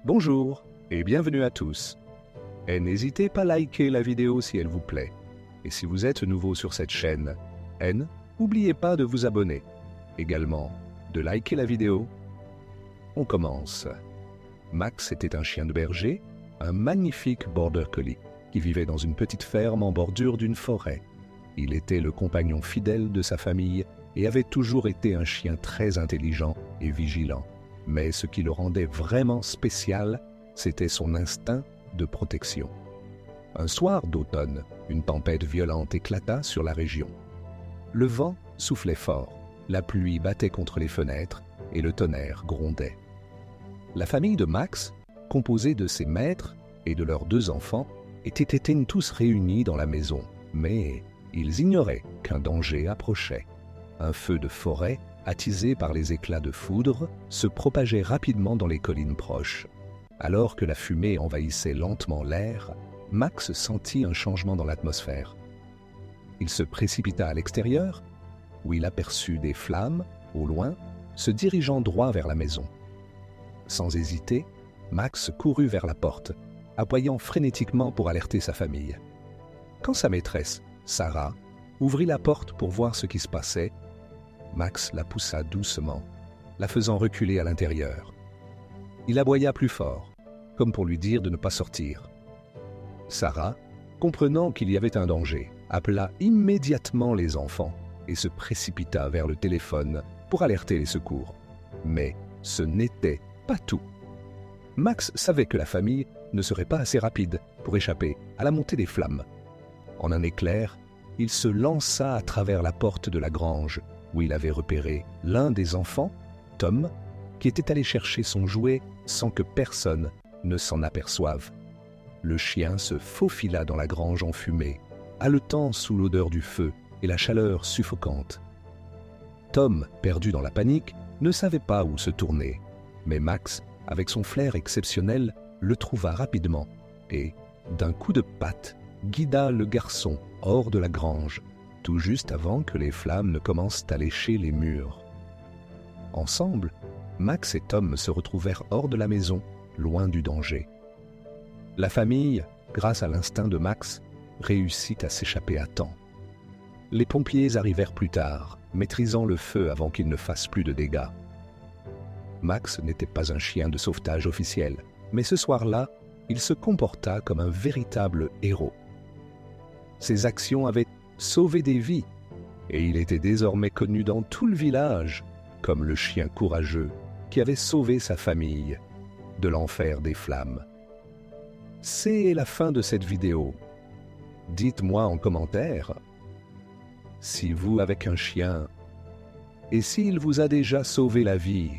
Bonjour et bienvenue à tous. Et n'hésitez pas à liker la vidéo si elle vous plaît. Et si vous êtes nouveau sur cette chaîne, n'oubliez pas de vous abonner. Également, de liker la vidéo. On commence. Max était un chien de berger, un magnifique border collie, qui vivait dans une petite ferme en bordure d'une forêt. Il était le compagnon fidèle de sa famille et avait toujours été un chien très intelligent et vigilant. Mais ce qui le rendait vraiment spécial, c'était son instinct de protection. Un soir d'automne, une tempête violente éclata sur la région. Le vent soufflait fort, la pluie battait contre les fenêtres et le tonnerre grondait. La famille de Max, composée de ses maîtres et de leurs 2 enfants, étaient tous réunis dans la maison, mais ils ignoraient qu'un danger approchait. Un feu de forêt, attisé par les éclats de foudre, se propageait rapidement dans les collines proches. Alors que la fumée envahissait lentement l'air, Max sentit un changement dans l'atmosphère. Il se précipita à l'extérieur, où il aperçut des flammes, au loin, se dirigeant droit vers la maison. Sans hésiter, Max courut vers la porte, aboyant frénétiquement pour alerter sa famille. Quand sa maîtresse, Sarah, ouvrit la porte pour voir ce qui se passait, Max la poussa doucement, la faisant reculer à l'intérieur. Il aboya plus fort, comme pour lui dire de ne pas sortir. Sarah, comprenant qu'il y avait un danger, appela immédiatement les enfants et se précipita vers le téléphone pour alerter les secours. Mais ce n'était pas tout. Max savait que la famille ne serait pas assez rapide pour échapper à la montée des flammes. En un éclair, il se lança à travers la porte de la grange, où il avait repéré l'un des enfants, Tom, qui était allé chercher son jouet sans que personne ne s'en aperçoive. Le chien se faufila dans la grange enfumée, haletant sous l'odeur du feu et la chaleur suffocante. Tom, perdu dans la panique, ne savait pas où se tourner, mais Max, avec son flair exceptionnel, le trouva rapidement et, d'un coup de patte, guida le garçon hors de la grange, tout juste avant que les flammes ne commencent à lécher les murs. Ensemble, Max et Tom se retrouvèrent hors de la maison, loin du danger. La famille, grâce à l'instinct de Max, réussit à s'échapper à temps. Les pompiers arrivèrent plus tard, maîtrisant le feu avant qu'il ne fasse plus de dégâts. Max n'était pas un chien de sauvetage officiel, mais ce soir-là, il se comporta comme un véritable héros. Ses actions avaient sauvé des vies, et il était désormais connu dans tout le village comme le chien courageux qui avait sauvé sa famille de l'enfer des flammes. C'est la fin de cette vidéo. Dites-moi en commentaire si vous, avec un chien, et s'il vous a déjà sauvé la vie,